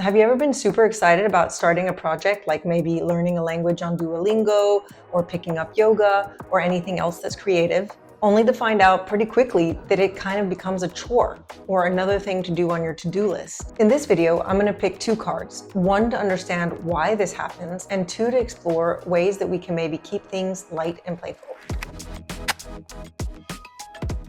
Have you ever been super excited about starting a project, like maybe learning a language on Duolingo or picking up yoga or anything else that's creative, only to find out pretty quickly that it kind of becomes a chore or another thing to do on your to-do list? In this video, I'm going to pick two cards, one to understand why this happens, and two to explore ways that we can maybe keep things light and playful.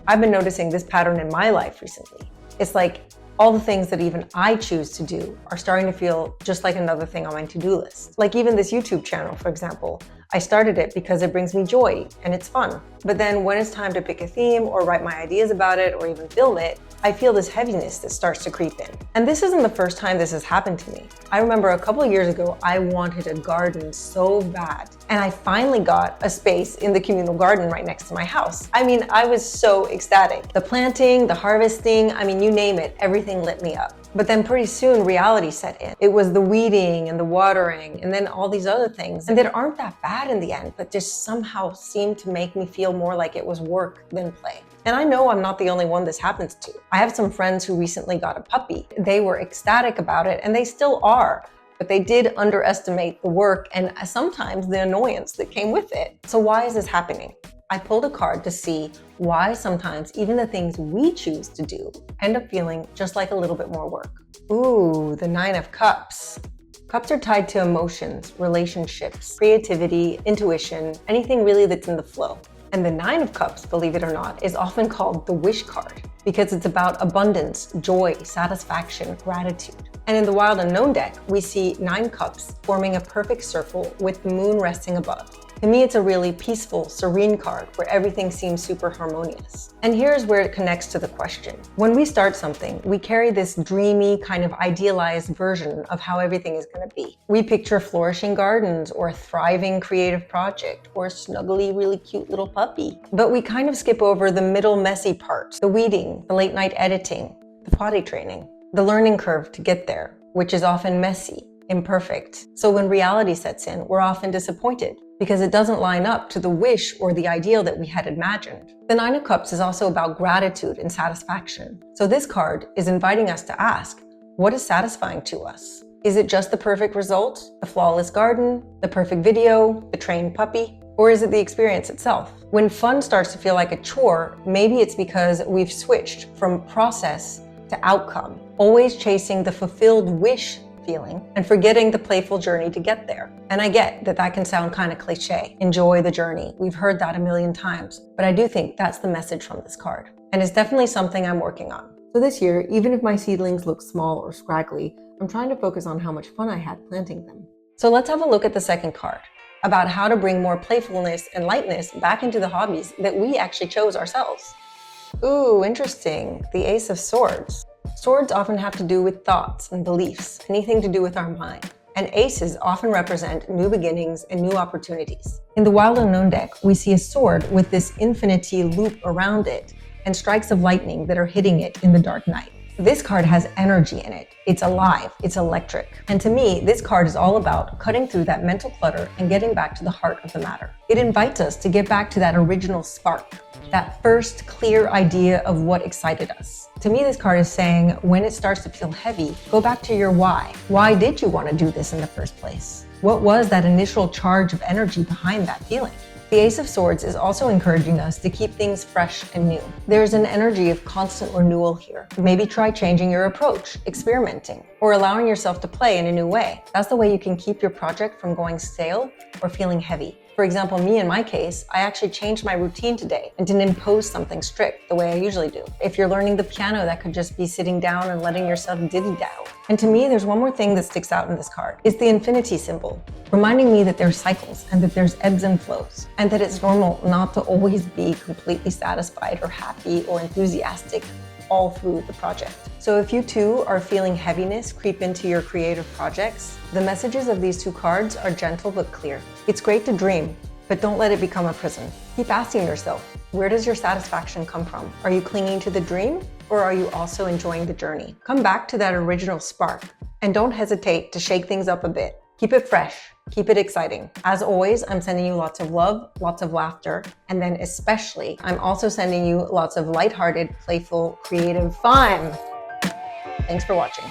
I've been noticing this pattern in my life recently. It's like all the things that even I choose to do are starting to feel just like another thing on my to-do list. Like even this YouTube channel, for example. I started it because it brings me joy and it's fun. But then when it's time to pick a theme or write my ideas about it or even film it, I feel this heaviness that starts to creep in. And this isn't the first time this has happened to me. I remember a couple of years ago, I wanted a garden so bad. And I finally got a space in the communal garden right next to my house. I mean, I was so ecstatic. The planting, the harvesting, I mean, you name it, everything lit me up. But then pretty soon reality set in. It was the weeding and the watering and then all these other things. And that aren't that bad in the end, but just somehow seemed to make me feel more like it was work than play. And I know I'm not the only one this happens to. I have some friends who recently got a puppy. They were ecstatic about it and they still are. But they did underestimate the work and sometimes the annoyance that came with it. So why is this happening? I pulled a card to see why sometimes even the things we choose to do end up feeling just like a little bit more work. Ooh, the 9 of Cups. Cups are tied to emotions, relationships, creativity, intuition, anything really that's in the flow. And the 9 of Cups, believe it or not, is often called the wish card because it's about abundance, joy, satisfaction, gratitude. And in the Wild Unknown deck, we see 9 cups forming a perfect circle with the moon resting above. To me, it's a really peaceful, serene card where everything seems super harmonious. And here's where it connects to the question. When we start something, we carry this dreamy, kind of idealized version of how everything is going to be. We picture flourishing gardens or a thriving creative project or a snuggly, really cute little puppy. But we kind of skip over the middle messy parts, the weeding, the late night editing, the potty training, the learning curve to get there, which is often messy, imperfect. So when reality sets in, we're often disappointed because it doesn't line up to the wish or the ideal that we had imagined. The 9 of Cups is also about gratitude and satisfaction. So this card is inviting us to ask, what is satisfying to us? Is it just the perfect result, the flawless garden, the perfect video, the trained puppy? Or is it the experience itself? When fun starts to feel like a chore, maybe it's because we've switched from process to outcome, always chasing the fulfilled wish feeling and forgetting the playful journey to get there. And I get that that can sound kind of cliche. Enjoy the journey. We've heard that a million times, but I do think that's the message from this card. And it's definitely something I'm working on. So this year, even if my seedlings look small or scraggly, I'm trying to focus on how much fun I had planting them. So let's have a look at the second card about how to bring more playfulness and lightness back into the hobbies that we actually chose ourselves. Ooh, interesting. The Ace of Swords. Swords often have to do with thoughts and beliefs, anything to do with our mind. And aces often represent new beginnings and new opportunities. In the Wild Unknown deck, we see a sword with this infinity loop around it and strikes of lightning that are hitting it in the dark night. This card has energy in it. It's alive, it's electric. And to me, this card is all about cutting through that mental clutter and getting back to the heart of the matter. It invites us to get back to that original spark, that first clear idea of what excited us. To me, this card is saying, when it starts to feel heavy, go back to your why. Why did you want to do this in the first place? What was that initial charge of energy behind that feeling? The Ace of Swords is also encouraging us to keep things fresh and new. There's an energy of constant renewal here. Maybe try changing your approach, experimenting, or allowing yourself to play in a new way. That's the way you can keep your project from going stale or feeling heavy. For example, me in my case, I actually changed my routine today and didn't impose something strict the way I usually do. If you're learning the piano, that could just be sitting down and letting yourself diddy-dow. And to me, there's one more thing that sticks out in this card. It's the infinity symbol, reminding me that there's cycles and that there's ebbs and flows, and that it's normal not to always be completely satisfied or happy or enthusiastic all through the project. So if you too are feeling heaviness creep into your creative projects, the messages of these two cards are gentle but clear. It's great to dream, but don't let it become a prison. Keep asking yourself, where does your satisfaction come from? Are you clinging to the dream, or are you also enjoying the journey? Come back to that original spark, and don't hesitate to shake things up a bit. Keep it fresh. Keep it exciting. As always, I'm sending you lots of love, lots of laughter, and then especially, I'm also sending you lots of lighthearted, playful, creative fun. Thanks for watching.